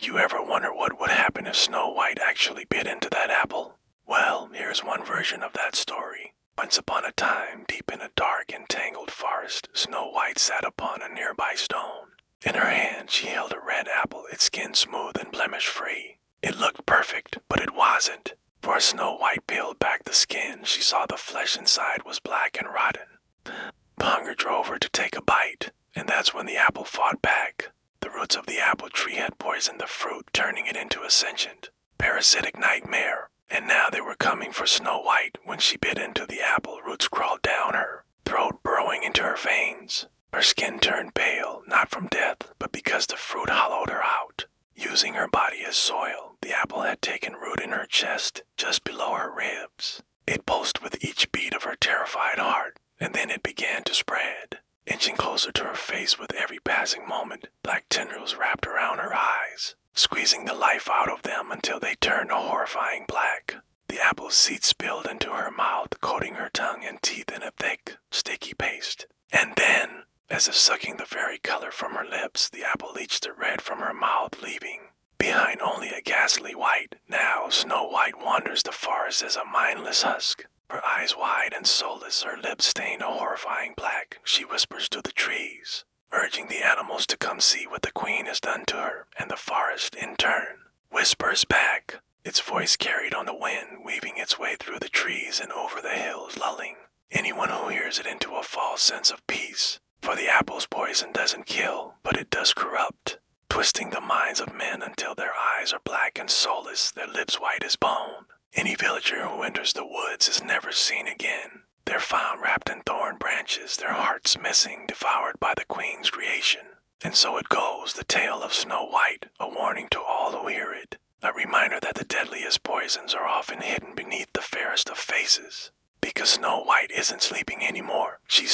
Did you ever wonder what would happen if Snow White actually bit into that apple? Well, here's one version of that story. Once upon a time, deep in a dark and tangled forest, Snow White sat upon a nearby stone. In her hand, she held a red apple, its skin smooth and blemish-free. It looked perfect, but it wasn't. For as Snow White peeled back the skin, she saw the flesh inside was black and rotten. Hunger drove her to take a bite, and that's when the apple fought back. The roots of the apple tree had poisoned the fruit, turning it into a sentient, parasitic nightmare. And now they were coming for Snow White. When she bit into the apple, roots crawled down her, throat burrowing into her veins. Her skin turned pale, not from death, but because the fruit hollowed her out. Using her body as soil, the apple had taken root in her chest, just below her ribs. It pulsed with each beat of her terrified heart, and then it began to spread. Inching closer to her face with every passing moment, black tendrils wrapped around her eyes, squeezing the life out of them until they turned a horrifying black. The apple seed spilled into her mouth, coating her tongue and teeth in a thick, sticky paste. And then, as if sucking the very color from her lips, the apple leached the red from her mouth, leaving behind only a ghastly white. Now Snow White wanders the forest as a mindless husk. Her eyes wide and soulless, her lips stained a horrifying black, she whispers to the trees, urging the animals to come see what the queen has done to her, and the forest, in turn, whispers back, its voice carried on the wind, weaving its way through the trees and over the hills, lulling anyone who hears it into a false sense of peace. For the apple's poison doesn't kill, but it does corrupt, twisting the minds of men until their eyes are black and soulless, their lips white as bone. Any villager who enters the woods is never seen again. They're found wrapped in thorn branches, their hearts missing, devoured by the queen's creation. And so it goes, the tale of Snow White, a warning to all who hear it, a reminder that the deadliest poisons are often hidden beneath the fairest of faces. Because Snow White isn't sleeping anymore, she's